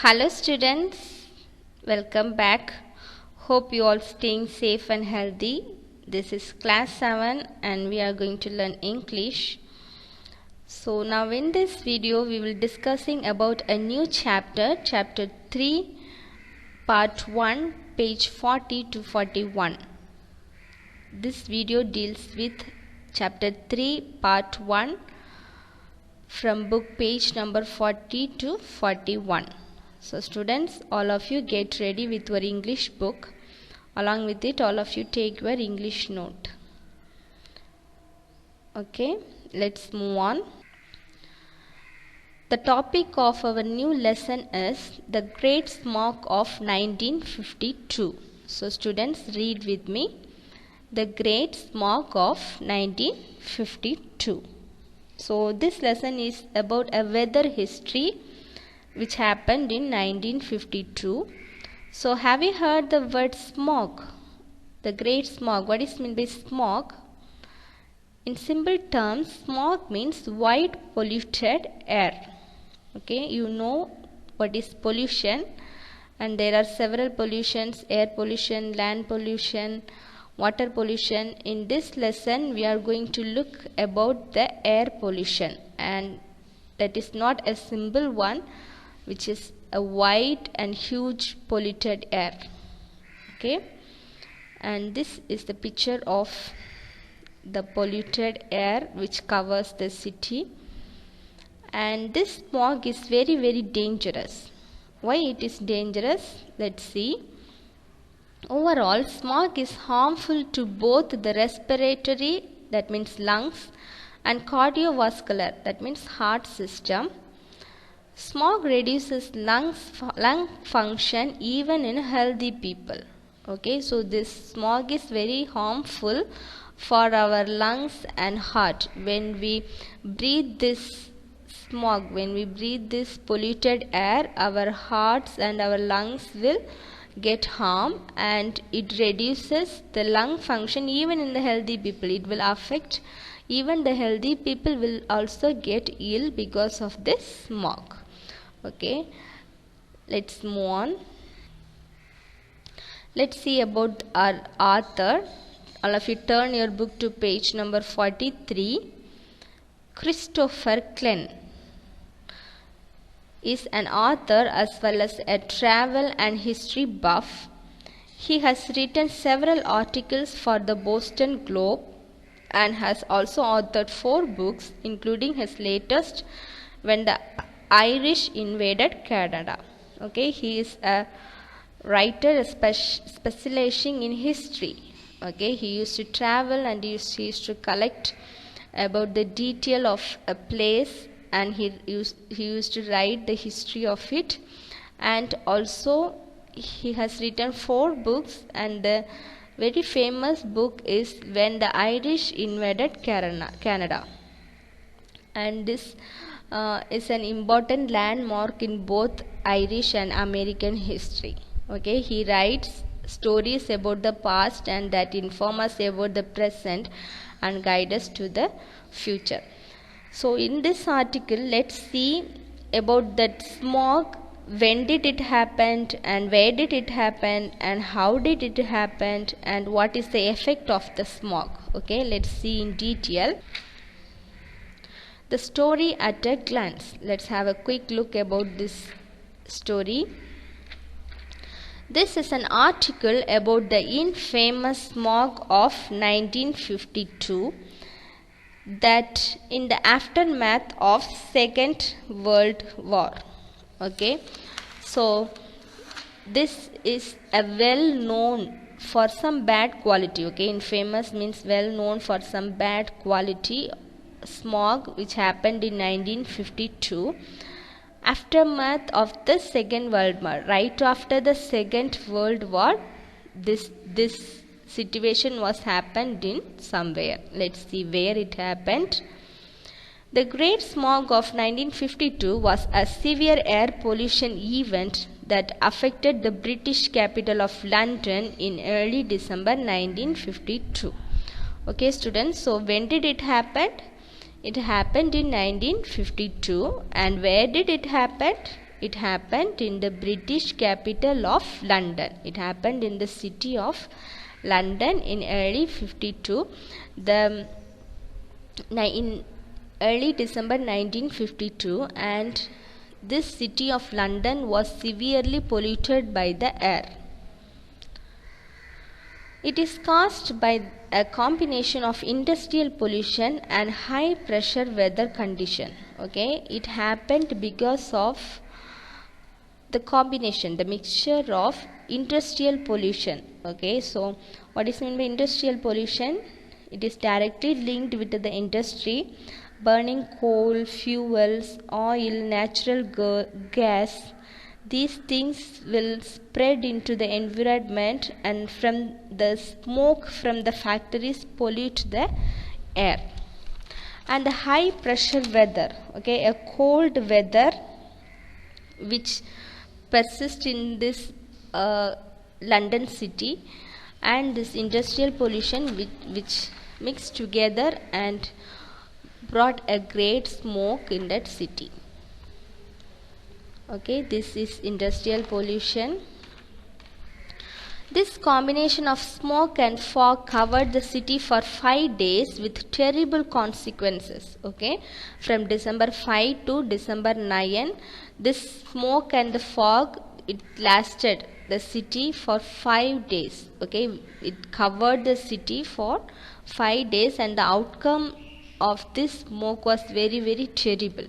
Hello students, welcome back. Hope you all staying safe and healthy. This is class 7 and we are going to learn English. So now in this video we will discussing about a new chapter, chapter 3, part 1, page 40 to 41. This video deals with chapter 3, part 1 from book page number 40 to 41. So students, all of you get ready with your English book. Along with it, all of you take your English note. Okay, let's move on. The topic of our new lesson is the Great Smog of 1952. So students, read with me. The Great Smog of 1952. So this lesson is about a weather history which happened in 1952. So have you heard the word smog? The Great Smog. What is meant by smog? In simple terms, smog means white polluted air. Okay, you know what is pollution, and there are several pollutions: air pollution, land pollution, water pollution. In this lesson we are going to look about the air pollution, and that is not a simple one, which is a white and huge polluted air. Okay, and this is the picture of the polluted air which covers the city. And this smog is very dangerous. Why it is dangerous? Let's see. Overall, smog is harmful to both the respiratory, that means lungs, and cardiovascular, that means heart system. Smog reduces lung function even in healthy people. Okay, so this smog is very harmful for our lungs and heart. When we breathe this smog, when we breathe this polluted air, our hearts and our lungs will get harm, and it reduces the lung function even in the healthy people. It will affect even the healthy people will also get ill because of this smog. Okay, let's move on. Let's see about our author. All of you turn your book to page number 43. Christopher Glenn is an author as well as a travel and history buff. He has written several articles for the Boston Globe and has also authored 4 books, including his latest, When the Irish Invaded Canada. Okay, he is a writer specializing in history. Okay, he used to travel and he used to collect about the detail of a place, and he used to write the history of it. And also he has written 4 books, and the very famous book is When the Irish Invaded Canada. And this is an important landmark in both Irish and American history. Okay, he writes stories about the past and that inform us about the present and guide us to the future. So in this article, let's see about that smog. When did it happen, and where did it happen, and how did it happen, and what is the effect of the smog. Okay, let's see in detail. The story at a glance. Let's have a quick look about this story. This is an article about the infamous smog of 1952, that in the aftermath of Second World War. Okay, so this is a well known for some bad quality. Okay, infamous means well known for some bad quality smog which happened in 1952, aftermath of the Second World War. Right after the Second World War, this situation was happened in somewhere. Let's see where it happened. The Great Smog of 1952 was a severe air pollution event that affected the British capital of London in early December 1952. Okay students, so when did it happen? It happened in 1952. And where did it happen? It happened in the British capital of London. It happened in the city of London in early 52. In early December 1952, and this city of London was severely polluted by the air. It is caused by a combination of industrial pollution and high pressure weather condition. Okay, it happened because of the combination, the mixture of industrial pollution. Okay, so what is meant by industrial pollution? It is directly linked with the industry burning coal, fuels, oil, natural gas. These things will spread into the environment, and from the smoke from the factories pollute the air. And the high pressure weather, okay, a cold weather which persists in this London city, and this industrial pollution which mixed together and brought a great smoke in that city. Okay, this is industrial pollution. This combination of smoke and fog covered the city for 5 days with terrible consequences. Okay, from December 5 to December 9, this smoke and the fog, it lasted the city for 5 days. Okay, it covered the city for 5 days, and the outcome of this smoke was very, very terrible.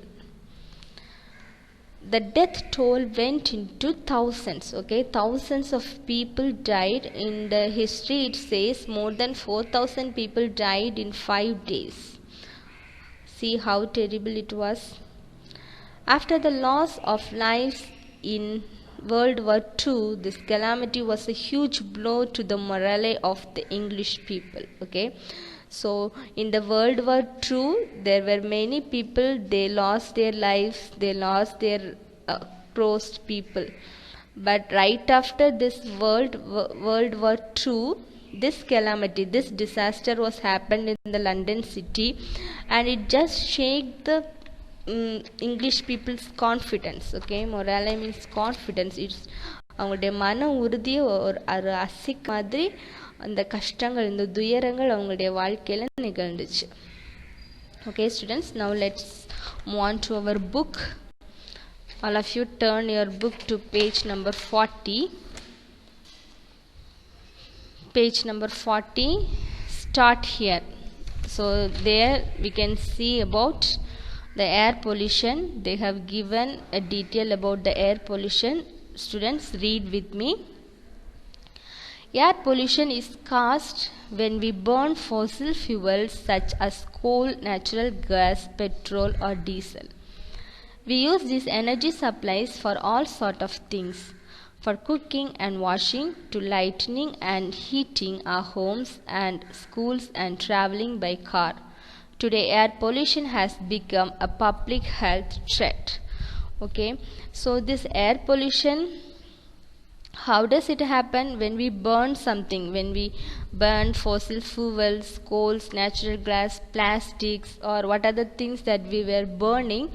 The death toll went into thousands. Okay, thousands of people died. In the history it says more than 4,000 people died in 5 days. See how terrible it was. After the loss of lives in World War II, this calamity was a huge blow to the morale of the English people. Okay, so in the World War II, there were many people, they lost their lives, they lost their close people. But right after this World War II, this calamity, this disaster was happened in the London city, and it just shook the English people's confidence. Okay, morale means confidence. It's அவங்களுடைய மன உறுதியை ஒரு அசைக்க மாதிரி அந்த கஷ்டங்கள், இந்த துயரங்கள் அவங்களுடைய வாழ்க்கையில் நிகழ்ந்துச்சு. Okay students, now let's move on to our book. All of you turn your book to page number 40. Page number 40, start here. So there we can see about the air pollution. They have given a detail about the air pollution. Students, read with me. Air pollution is caused when we burn fossil fuels such as coal, natural gas, petrol or diesel. We use these energy supplies for all sort of things, for cooking and washing, to lighting and heating our homes and schools, and traveling by car. Today air pollution has become a public health threat. Okay, so this air pollution, how does it happen? When we burn something, when we burn fossil fuels, coals, natural gas, plastics, or what are the things that we were burning,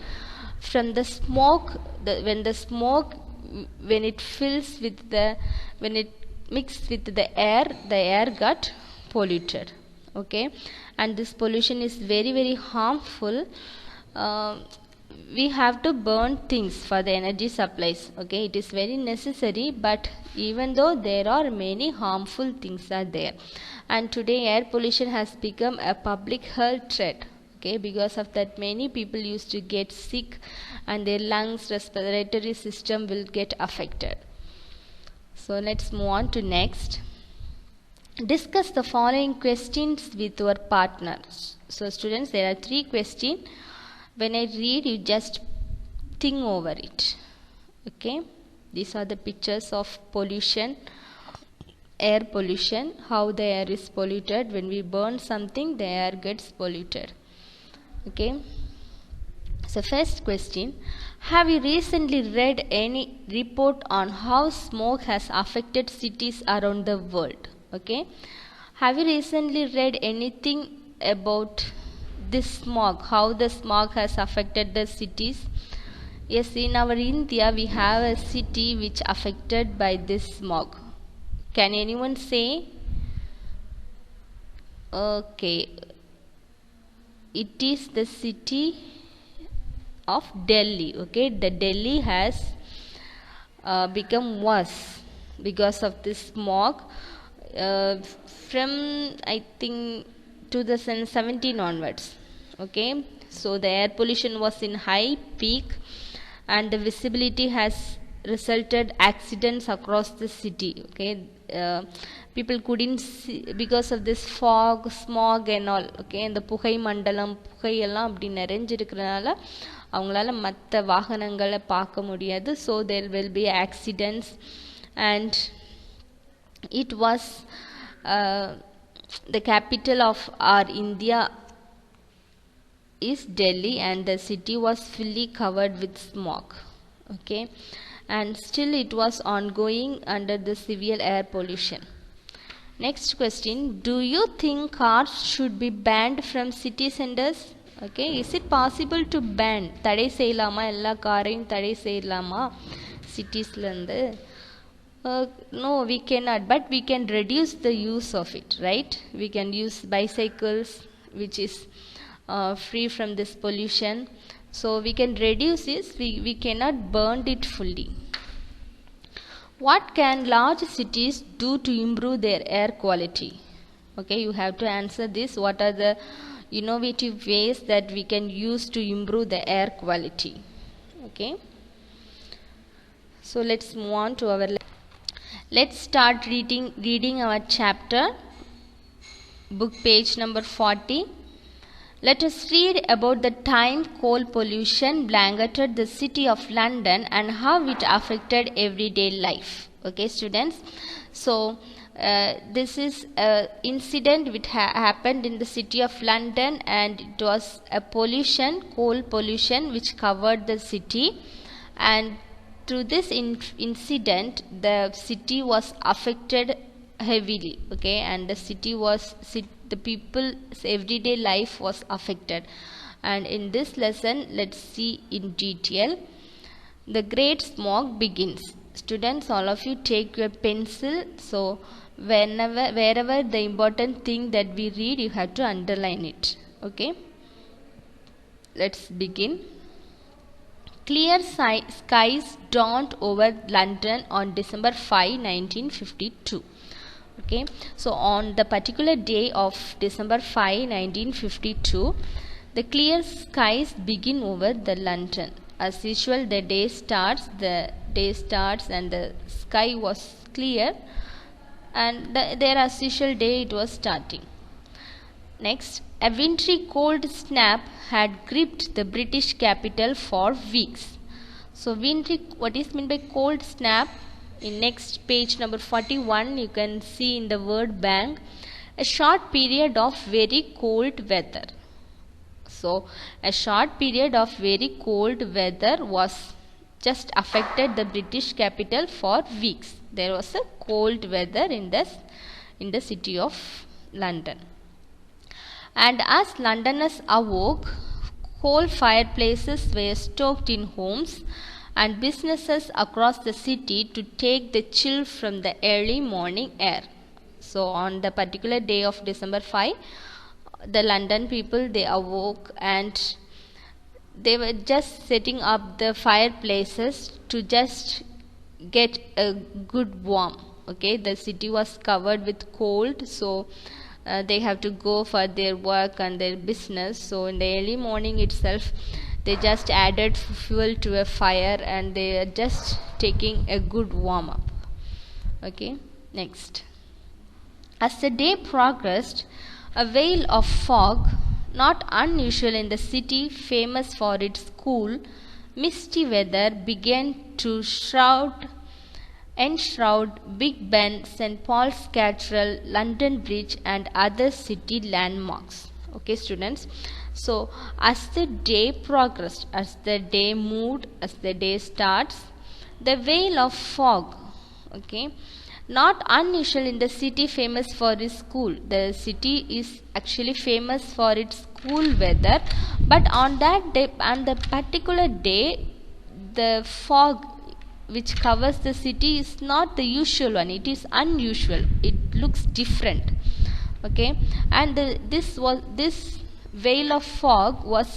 from the smoke, when the smoke, when it fills with the, when it mixed with the air got polluted. Okay, and this pollution is very, very harmful. We have to burn things for the energy supplies. Okay, it is very necessary, but even though there are many harmful things are there, and today air pollution has become a public health threat. Okay, because of that many people used to get sick, and their lungs, respiratory system will get affected. So let's move on to next. Discuss the following questions with your partners. So students, there are 3 questions. When I read, you just think over it. Okay, these are the pictures of pollution, air pollution, how the air is polluted. When we burn something, the air gets polluted. Okay, so first question, have you recently read any report on how smoke has affected cities around the world? Okay, have you recently read anything about this smog, how the smog has affected the cities? Yes, in our India we have a city which affected by this smog. Can anyone say? Okay, it is the city of Delhi. Okay, the Delhi has become worse because of this smog from I think 2017 onwards. Okay, so the air pollution was in high peak and the visibility has resulted accidents across the city. Okay, people couldn't see because of this fog, smog and all. Okay, இந்த புகை மண்டலம் புகையெல்லாம் அப்படி நிறைஞ்சிருக்கிறனால அவங்களால மற்ற வாகனங்களை பார்க்க முடியாது. So there will be accidents, and it was the capital of our India is Delhi, and the city was fully covered with smog. Okay, and still it was ongoing under the severe air pollution. Next question, do you think cars should be banned from city centers? Okay, is it possible to ban? தடை செய்யலாமா, எல்லா காரையும் தடை செய்யலாமா சிட்டிஸ்ல இருந்து? No, we cannot, but we can reduce the use of it, right? We can use bicycles, which is free from this pollution. So we can reduce this. We cannot burn it fully. What can large cities do to improve their air quality? Okay, you have to answer this. What are the innovative ways that we can use to improve the air quality? Okay, so let's move on to our. Let's start reading our chapter, book page number 40. Let us read about the time coal pollution blanketed the city of London and how it affected everyday life. Okay, students. So this is an incident which happened in the city of London, and it was a pollution, coal pollution, which covered the city. And through this incident, the city was affected heavily. Okay, and the people's everyday life was affected. And in this lesson, let's see in detail. The great smog begins. Students, all of you take your pencil. So wherever the important thing that we read, you have to underline it. Okay, let's begin. Clear skies dawned over London on December 5, 1952. Okay, so on the particular day of December 5, 1952, the clear skies begin over the London. As usual, the day starts and the sky was clear, and their as usual day it was starting. Next, a wintry cold snap had gripped the British capital for weeks. So wintry, what is meant by cold snap? In next page number 41, you can see in the word bang, a short period of very cold weather. So a short period of very cold weather was just affected the British capital for weeks. There was a cold weather in the city of London. And as Londoners awoke, coal fireplaces were stoked in homes and businesses across the city to take the chill from the early morning air. So on the particular day of December 5, the London people, they awoke and they were just setting up the fireplaces to just get a good warm. Okay, the city was covered with cold, so they have to go for their work and their business. So in the early morning itself, they just added fuel to a fire and they are just taking a good warm up. Okay, next. As the day progressed, a veil of fog, not unusual in the city famous for its cool, misty weather, began to enshroud Big Ben, St. Paul's Cathedral, London Bridge and other city landmarks. Okay, students. So as the day progressed, as the day moved, as the day starts, the veil of fog, okay, not unusual in the city famous for its cool. The city is actually famous for its cool weather, but on that day, on the particular day, the fog which covers the city is not the usual one, it is unusual, it looks different. Okay, and this veil of fog was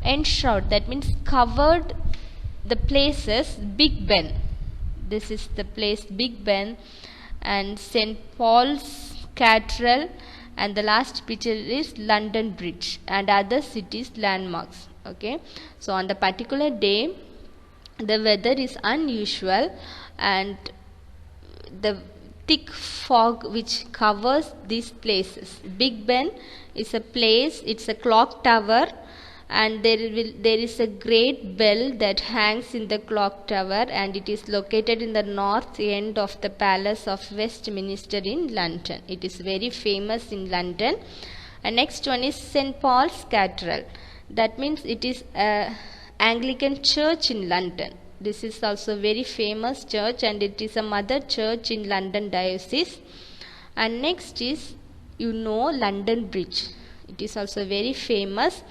enshrouded, that means covered the places Big Ben. This is the place Big Ben and St. Paul's Cathedral, and the last picture is London Bridge and other cities landmarks. Okay, so on the particular day the weather is unusual, and the thick fog which covers these places. Big Ben is a place, it's a clock tower, and there is a great bell that hangs in the clock tower, and it is located in the north end of the Palace of Westminster in London. It is very famous in London. And next one is St. Paul's Cathedral. That means it is a Anglican church in London. This is also very famous church, and it is a mother church in London diocese. And next is, London Bridge. It is also very famous,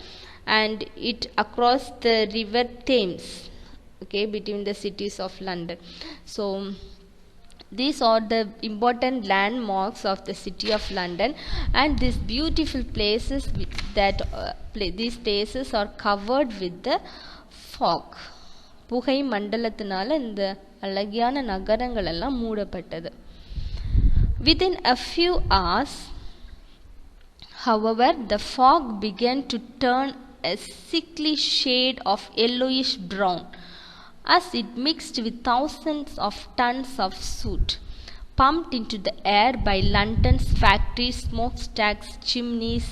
and it across the river Thames, okay, between the cities of London. So these are the important landmarks of the city of London, and these beautiful places these places are covered with the fog. புகை மண்டலத்தினால இந்த அழகியான நகரங்கள் எல்லாம் மூடப்பட்டது. Within a few hours, however, the fog began to turn a sickly shade of yellowish brown as it mixed with thousands of tons of soot pumped into the air by London's factories, smokestacks, chimneys,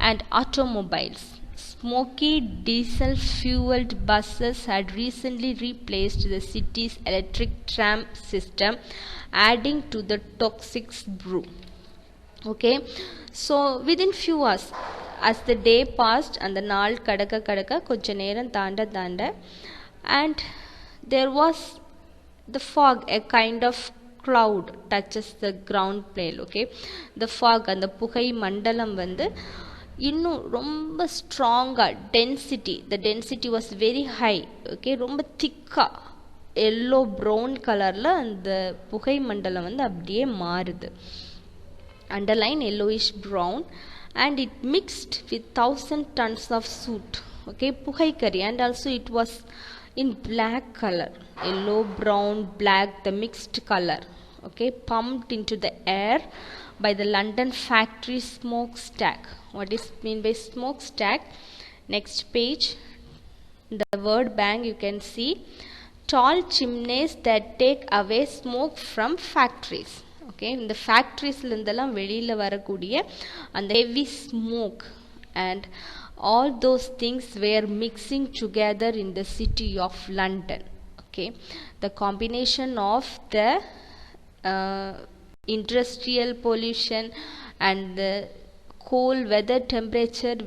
and automobiles. Smoky diesel-fueled buses had recently replaced the city's electric tram system, adding to the toxic brew. Okay, so within few hours, as the day passed and the naal kadaka konja neram தாண்ட, and there was the fog, a kind of cloud touches the ground plane. Okay, the fog and the புகை மண்டலம் வந்து இன்னும் ரொம்ப ஸ்ட்ராங்காக the density was very high. Okay, ரொம்ப திக்காக yellow brown கலரில் அந்த புகை மண்டலம் வந்து அப்படியே மாறுது. Underline yellowish brown, and it mixed with 1,000 tons of soot. Okay, puhaikari, and also it was in black color, yellow, brown, black, the mixed color. Okay, pumped into the air by the London factory smokestack. What is mean by smokestack? Next page, the word bank, you can see tall chimneys that take away smoke from factories. Okay, இந்த ஃபேக்ட்ரிஸ்ல இருந்தெல்லாம் வெளியில் வரக்கூடிய அந்த heavy smoke and all those things were mixing together in the city of London. Okay, the combination of the industrial pollution and the cold weather temperature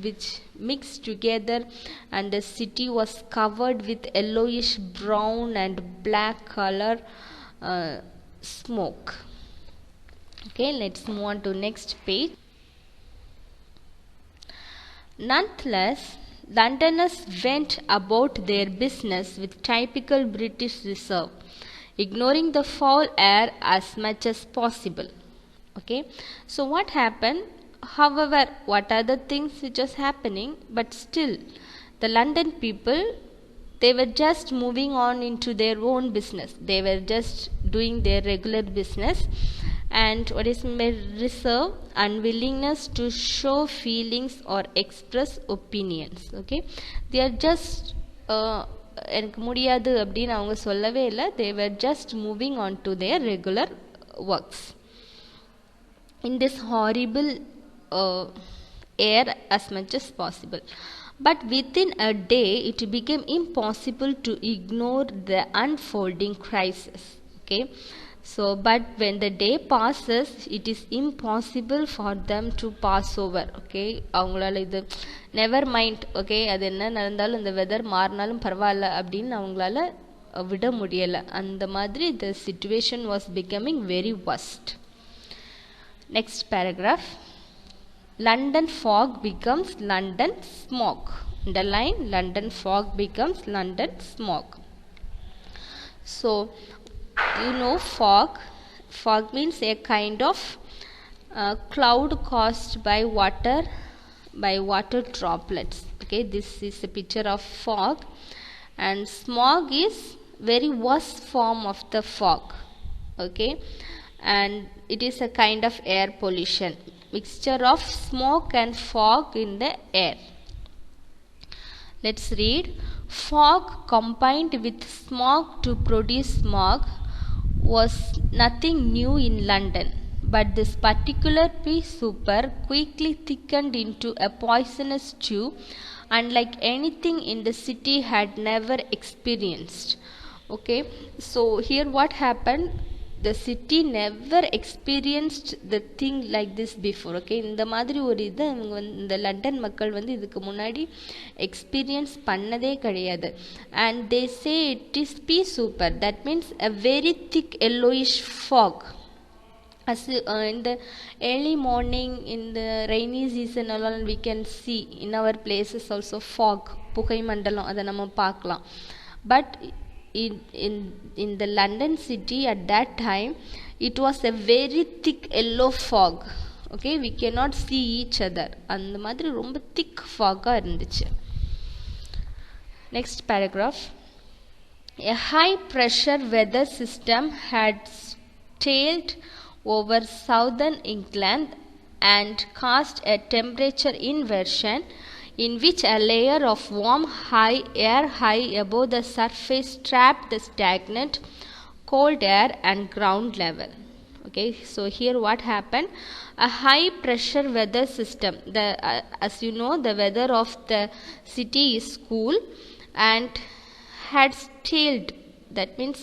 which mixed together, and the city was covered with yellowish brown and black color smoke. Okay, let's move on to next page. Nonetheless, Londoners went about their business with typical British reserve, ignoring the foul air as much as possible. Okay, so what happened? However, what are the things which was happening? But still, the London people, they were just moving on into their own business. They were just doing their regular business. And what is reserve? Unwillingness to show feelings or express opinions. Okay, they are just எனக்கு முடியாது அப்படின்னு அவங்க சொல்லவே இல்லை. They were just moving on to their regular works in this horrible air as much as possible. But within a day, it became impossible to ignore the unfolding crisis. Okay, so but when the day passes, it is impossible for them to pass over. Okay, அவங்களால இது never mind. Okay, அது என்ன நடந்தாலும் இந்த weather மாறினாலும் பரவாயில்ல அப்படின்னு அவங்களால விட முடியலை. அந்த மாதிரி the situation was becoming very worst. Next paragraph. London fog becomes London smog. Underline London fog becomes London smog. So you know fog. Fog means a kind of cloud caused by water droplets. Okay, this is a picture of fog, and smog is very worst form of the fog. Okay, and it is a kind of air pollution, mixture of smoke and fog in the air. Let's read. Fog combined with smog to produce smog was nothing new in London, but this particular pea souper quickly thickened into a poisonous stew unlike anything in the city had never experienced. Okay, so here what happened, the city never experienced the thing like this before. Okay, இந்த மாதிரி ஒரு இது இந்த London மக்கள் வந்து இதுக்கு முன்னாடி experience பண்ணதே கிடையாது. And they say it is pea souper, that means a very thick yellowish fog. As in the early morning in the rainy season alone we can see in our places also fog, புகை மண்டலம், அதை நம்ம பார்க்கலாம். But in the London city at that time it was a very thick yellow fog. Okay, we cannot see each other. அந்த மாதிரி ரொம்ப thick fog இருந்துச்சு. Next paragraph. A high pressure weather system had sailed over southern England and caused a temperature inversion in which a layer of warm air high above the surface trapped the stagnant cold air and ground level. Okay, so here what happened, a high pressure weather system, as you know the weather of the city is cool and had stalled, that means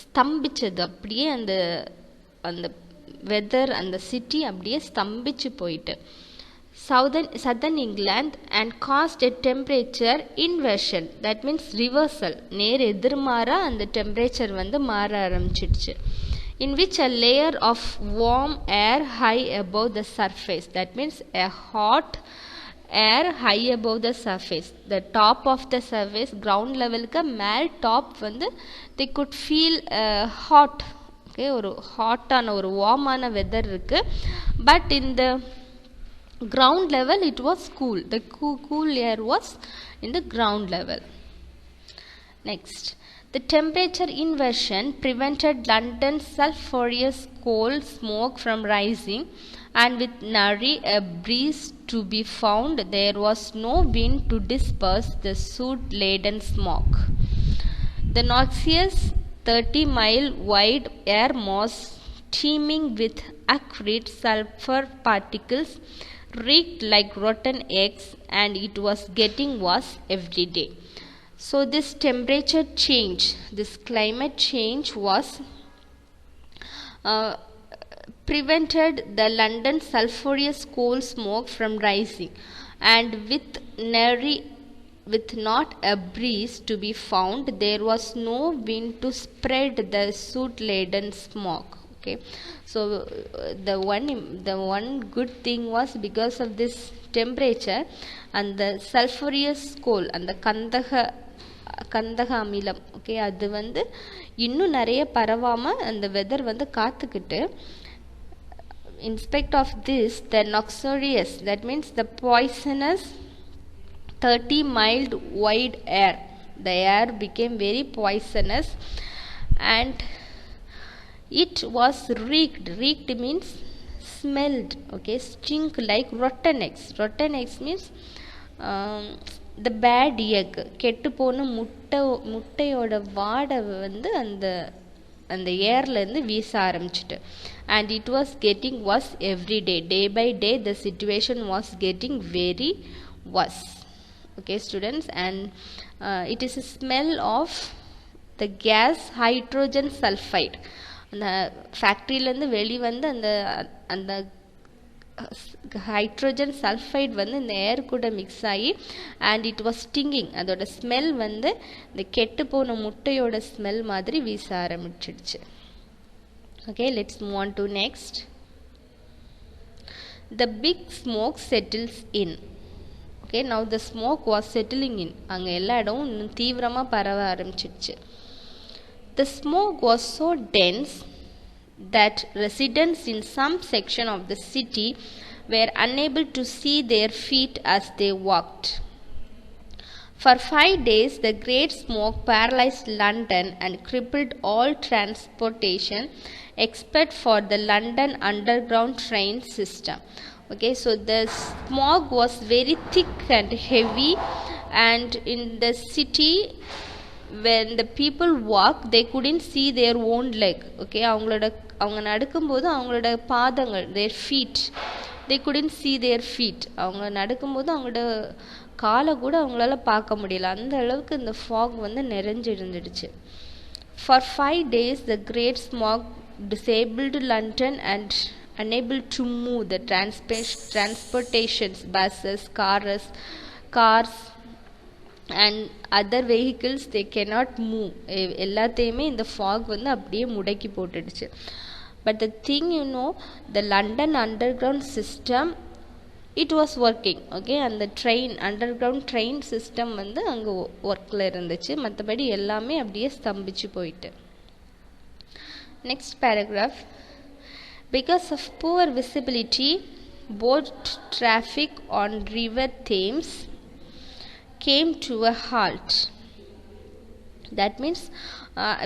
ஸ்தம்பிச்சது, அப்படியே அந்த weather அந்த city அப்படியே ஸ்தம்பிச்சு போயிட்டு southern England and caused a temperature inversion, that means reversal, நேர் எதிர்மாறா அந்த temperature வந்து மாற ஆரம்பிச்சிடுச்சு. In which a layer of warm air high above the surface, that means a hot air high above the surface, the top of the surface ground levelக்கு மேல் top வந்து they could feel hot. Okay, ஒரு ஹாட்டான ஒரு வார்மான weather இருக்கு, but in the ground level it was cool, the cool air was in the ground level. Next, the temperature inversion prevented London's sulphurous coal smoke from rising, and with nary a breeze to be found there was no wind to disperse the soot laden smoke. The noxious 30-mile wide air was teeming with acrid sulfur particles, reeked like rotten eggs, and it was getting worse every day. So this temperature change, this climate change was prevented the London sulphurous coal smoke from rising, and with not a breeze to be found there was no wind to spread the soot laden smoke. Okay, so the one good thing was because of this temperature and the sulphurous coal and the கந்தக அமிலம், okay, அது வந்து இன்னும் நிறைய பரவாமல் அந்த weather வந்து காத்துக்கிட்டு, in spite of this the noxious, that means the poisonous 30-mile wide air, the air became very poisonous and it was reeked means smelled, okay, stink like rotten eggs. Rotten eggs means the bad egg, கெட்டு போன முட்டையோட வாடை வந்து அந்த ஏர்லேருந்து வீச ஆரம்பிச்சிட்டு. And it was getting worse every day. Day by day the situation was getting very worse. Okay students, and it is a smell of the gas hydrogen sulfide. அந்த ஃபேக்ட்ரியிலேருந்து வெளிவந்து அந்த ஹைட்ரோஜன் சல்ஃபைட் வந்து இந்த ஏர் கூட மிக்ஸ் ஆகி and it was stinking, அதோட smell வந்து இந்த கெட்டு போன முட்டையோட ஸ்மெல் மாதிரி வீச ஆரம்பிச்சிடுச்சு. Okay, let's move on to next. The big smoke settles in. Okay, now the smoke was settling in. அங்கே எல்லா இடமும் இன்னும் தீவிரமாக பரவ ஆரம்பிச்சிடுச்சு. The smoke was so dense that residents in some section of the city were unable to see their feet as they walked. For 5 days, the great smoke paralyzed London and crippled all transportation except for the London Underground train system. Okay, so the smog was very thick and heavy, and in the city when the people walk they couldn't see their own leg. Okay, அவங்க நடக்கும்போது அவங்களோட பாதங்கள், their feet, they couldn't see their feet. அவங்க நடக்கும்போது அவங்களோட காலை கூட அவங்களால பார்க்க முடியல, அந்த அளவுக்கு இந்த fog வந்து நிறைஞ்சிருந்துடுச்சு. For 5 days the great smog disabled London and unable to move the transportations, buses, cars and other vehicles, they cannot move. எல்லாத்தையுமே இந்த fog வந்து அப்படியே முடக்கி போட்டுடுச்சு. But the thing, the London Underground system, it was working. Okay, and the underground train system வந்து அங்கே ஒர்க்கில் இருந்துச்சு. மற்றபடி எல்லாமே அப்படியே ஸ்தம்பிச்சு போயிட்டு. Next paragraph. Because of poor visibility, boat traffic on River Thames came to a halt. That means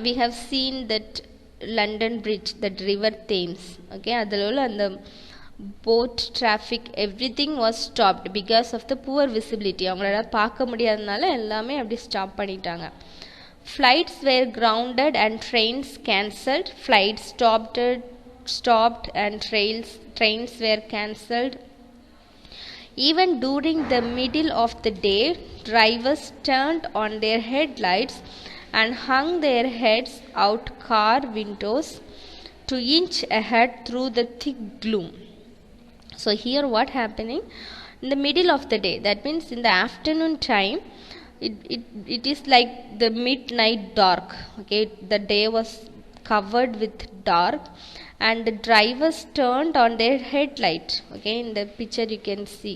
we have seen that London Bridge, that River Thames. Okay, adalola and the boat traffic, everything was stopped because of the poor visibility. அவங்களால பார்க்க முடியாதனால எல்லாமே அப்படி stop பண்ணிட்டாங்க. Flights were grounded and trains cancelled. Flights stopped and trains were cancelled. Even during the middle of the day, drivers turned on their headlights and hung their heads out car windows to inch ahead through the thick gloom. So here what happening in the middle of the day, that means in the afternoon time, it is like the midnight dark. Okay, the day was covered with dark and the drivers turned on their headlight. Okay, in the picture you can see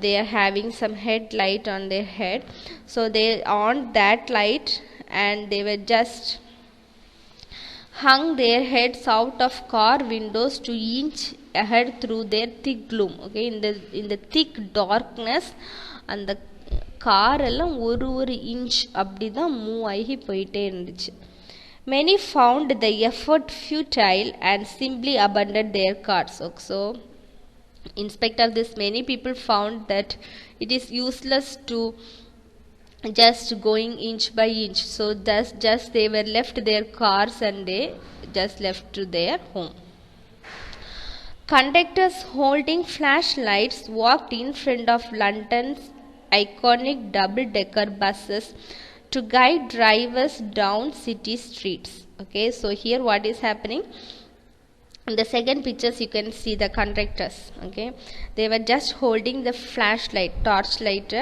they are having some headlight on their head, so they on that light and they were just hung their heads out of car windows to inch ahead through their thick gloom. Okay, in the thick darkness and the car எல்லாம் ஒரு inch அப்படி தான் move ஆகி போயிட்டே இருந்துச்சு. Many found the effort futile and simply abandoned their cars. So in spite of this, many people found that it is useless to just going inch by inch. So thus just they were left their cars and they just left to their home. Conductors holding flashlights walked in front of London's iconic double-decker buses to guide drivers down city streets. Okay, so here what is happening? In the second pictures you can see the conductors. Okay, they were just holding the flashlight, torchlight,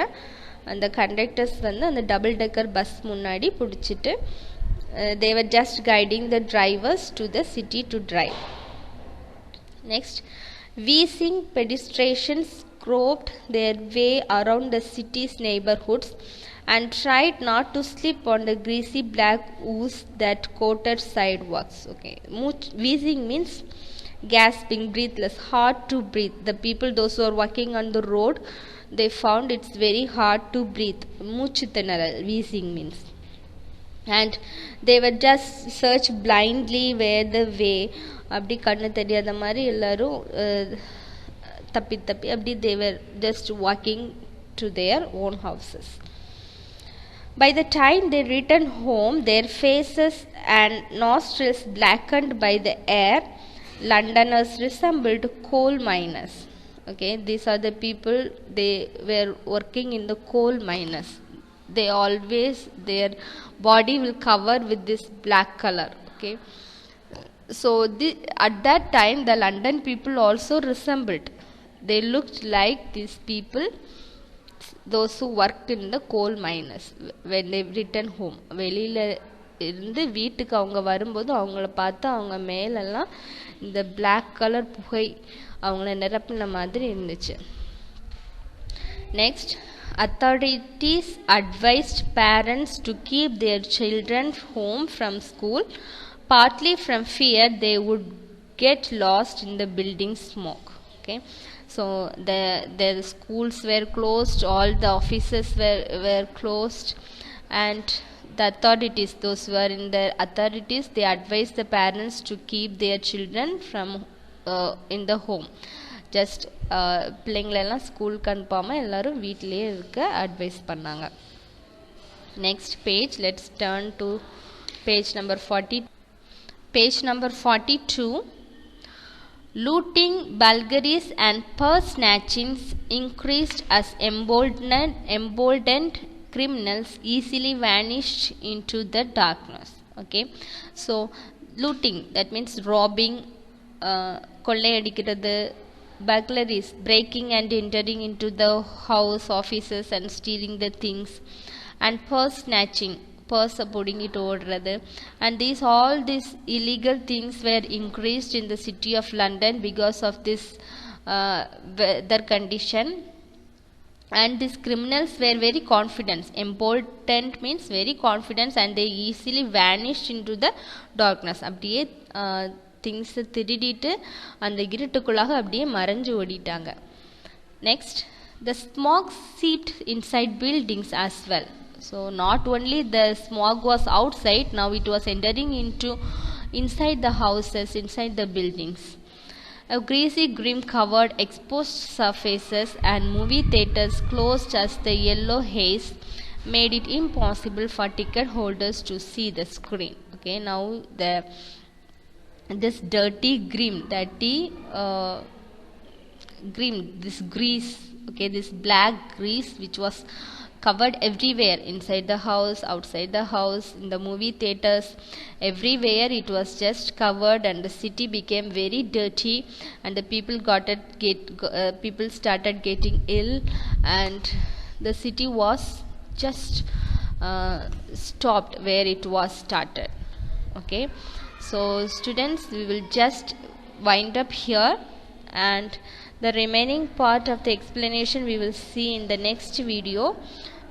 and the conductors வந்து அந்த double-decker bus முன்னாடி பிடிச்சிட்டு they were just guiding the drivers to the city to drive. Next, wheezing pedestrians groped their way around the city's neighborhoods and tried not to slip on the greasy black ooze that coated sidewalks. Okay, wheezing means gasping, breathless, hard to breathe. The people, those who are walking on the road, they found it's very hard to breathe. மூச்சு திணறல், wheezing means. And they were just search blindly where the way, அப்படி கண்ணு தெரியாத மாதிரி எல்லாரும் தப்பி அப்படி they were just walking to their own houses. By the time they returned home, their faces and nostrils blackened by the air, Londoners resembled coal miners. Okay, these are the people, they were working in the coal miners. They always, their body will cover with this black color. Okay, so at that time the London people also resembled. They looked like these people, those who worked in the coal miners when they returned home. வெளியில இருந்து வீட்டுக்கு அவங்க வரும்போது அவங்கள பார்த்து அவங்க மேலெல்லாம் இந்த black color புகை அவங்கள நிரப்பின மாதிரி இருந்துச்சு. Next, authorities advised parents to keep their children home from school, partly from fear they would get lost in the building smoke. Okay, so the schools were closed, all the offices were closed, and the authorities, those who are in the authorities, they advised the parents to keep their children from in the home. Just பிள்ளைங்களெல்லாம் ஸ்கூலுக்கு அனுப்பாமல் எல்லோரும் வீட்டிலேயே இருக்க advice பண்ணாங்க. Next page, let's turn to page number 42. Looting, burglaries and purse snatchings increased as emboldened criminals easily vanished into the darkness. Okay, so looting, that means robbing, கொள்ளையடிக்கிறது, burglaries, breaking and entering into the house, offices and stealing the things, and purse snatching, purse புடுங்கிட்டு ஓடுறது, and all these illegal things were increased in the city of London because of this weather condition. And these criminals were very confident. Emboldened means very confident, and they easily vanished into the darkness. அப்படியே திங்ஸை திருடிட்டு அந்த இருட்டுக்குள்ளாக அப்படியே மறைஞ்சு ஓடிட்டாங்க. Next, the smog seeped inside buildings as well. So not only the smog was outside, now it was entering into inside the houses, inside the buildings. A greasy grim covered exposed surfaces and movie theaters closed as the yellow haze made it impossible for ticket holders to see the screen. Okay, now this dirty grim, this grease, okay, this black grease which was covered everywhere, inside the house, outside the house, in the movie theaters, everywhere it was just covered, and the city became very dirty, and the people started getting ill, and the city was just stopped where it was started. Okay, so students, we will just wind up here, and the remaining part of the explanation we will see in the next video.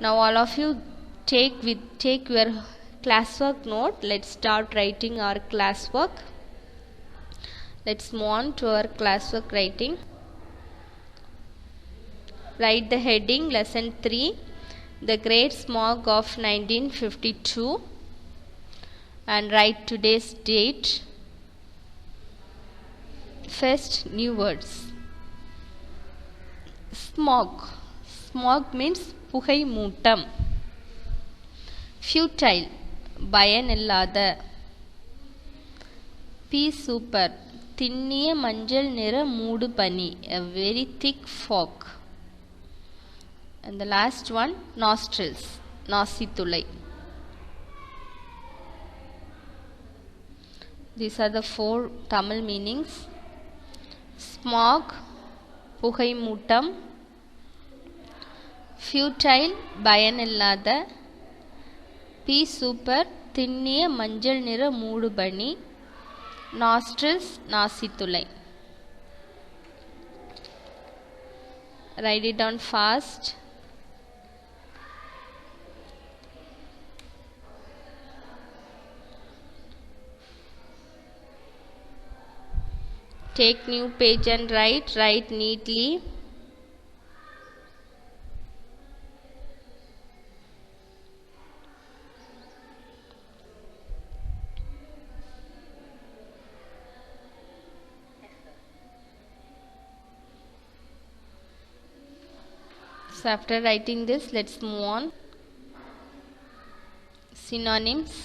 Now all of you take your classwork note. Let's start writing our classwork. Let's move on to our classwork writing. Write the heading, lesson 3, the Great Smog of 1952, and write today's date. First, new words. Smog. Smog means புகை மூட்டம். Futile, பயனில்லாத. Pea super, திண்ணிய மஞ்சள் நிற மூடு பனி, a very thick fog. And the last one, nostrils, நாசித்துளை. These are the 4 Tamil meanings. Smog, புகை மூட்டம். Futile, பயனில்லாத. Pea super, திண்ணிய மஞ்சள் நிற மூடு பனி. Nostrils, நாசித்துளை. Write it down fast. Take new page and write neatly. So after writing this, let's move on. Synonyms.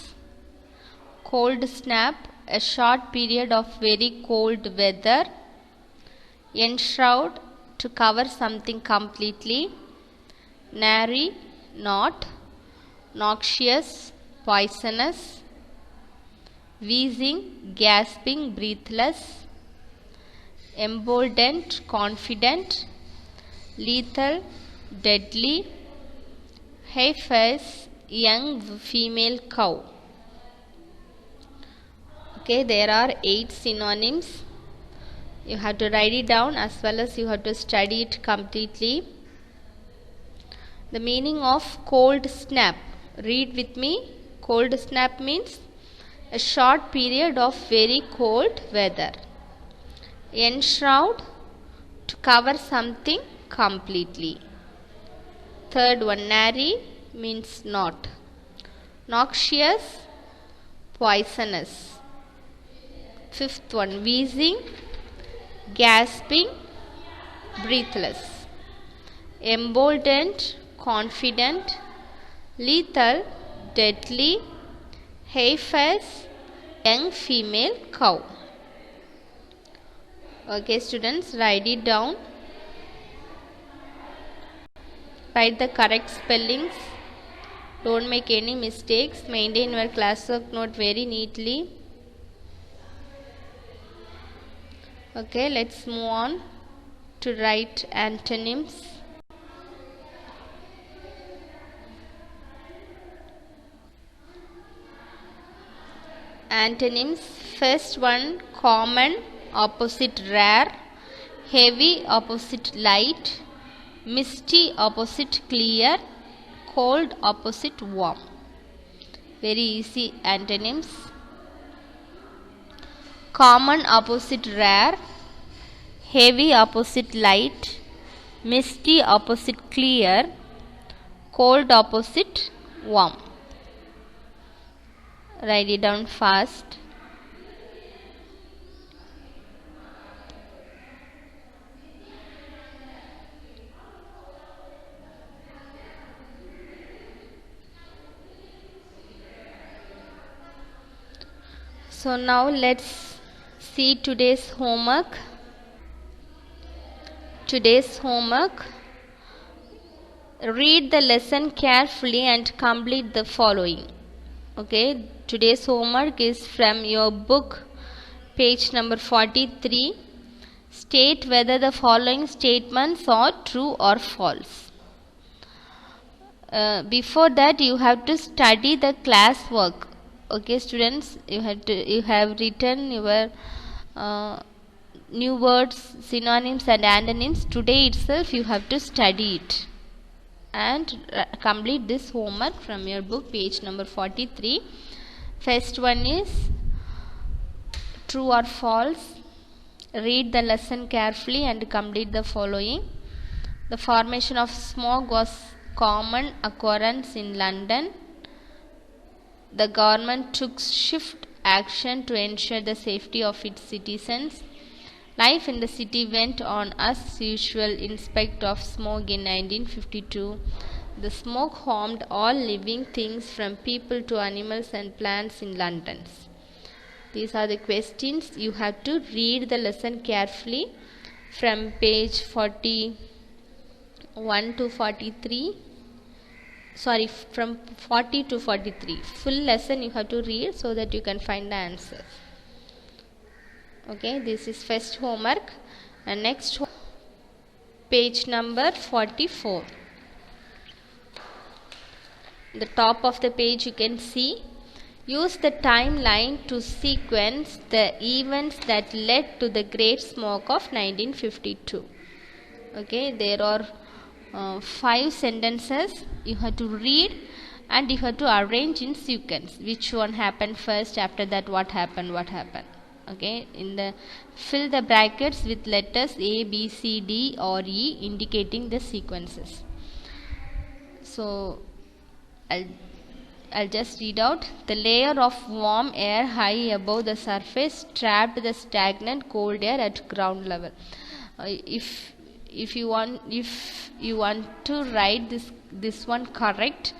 Cold snap, a short period of very cold weather. Enshroud, to cover something completely. Nary, not. Noxious, poisonous. Wheezing, gasping, breathless. Emboldened, confident. Lethal, deadly. Heifer, young female cow. Okay, there are 8 synonyms. You have to write it down as well as you have to study it completely. The meaning of cold snap. Read with me. Cold snap means a short period of very cold weather. Enshroud, to cover something completely. Third one, nary, means not. Noxious, poisonous. Fifth one, wheezing, gasping, breathless. Emboldened, confident. Lethal, deadly. Heifer, young female cow. Okay, students, write it down. Write the correct spellings. Don't make any mistakes. Maintain your classwork note very neatly. Okay, let's move on to write antonyms. Antonyms. First one, common, opposite rare. Heavy, opposite light. Misty, opposite clear. Cold, opposite warm. Very easy antonyms. Common, opposite rare. Heavy, opposite light. Misty, opposite clear. Cold, opposite warm. Write it down fast. So now let's see today's homework. Today's homework. Read the lesson carefully and complete the following. Okay, today's homework is from your book, page number 43. State whether the following statements are true or false. Before that, you have to study the class work. Okay, students, you have written your new words, synonyms and antonyms. Today itself you have to study it and complete this homework from your book, page number 43. First one is true or false. Read the lesson carefully and complete the following. The formation of smog was common occurrence in London. The government took swift action to ensure the safety of its citizens. Life in the city went on as usual in spite of smog in 1952. The smoke harmed all living things from people to animals and plants in London. These are the questions. You have to read the lesson carefully from page 41 to 43. Sorry, from 40 to 43. Full lesson you have to read so that you can find the answer. Okay, this is first homework. And next, page number 44. The top of the page you can see. Use the timeline to sequence the events that led to the Great Smoke of 1952. Okay, there are 5 sentences you have to read and you have to arrange in sequence. Which one happened first, after that what happened. Okay, fill the brackets with letters A, B, C, D or E indicating the sequences. So I'll just read out. The layer of warm air high above the surface trapped the stagnant cold air at ground level. If you want to write this one correct,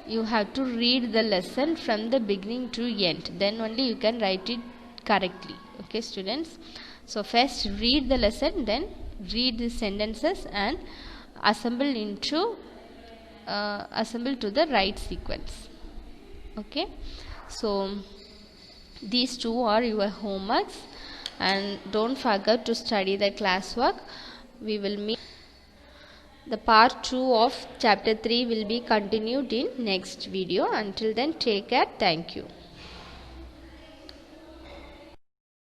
you have to read the lesson from the beginning to end. Then only you can write it correctly. Okay, students. So first read the lesson, then read the sentences and assemble to the right sequence. Okay, so these two are your homeworks, and don't forget to study the classwork. We will meet. The part 2 of chapter 3 will be continued in next video. Until then, take care. Thank you.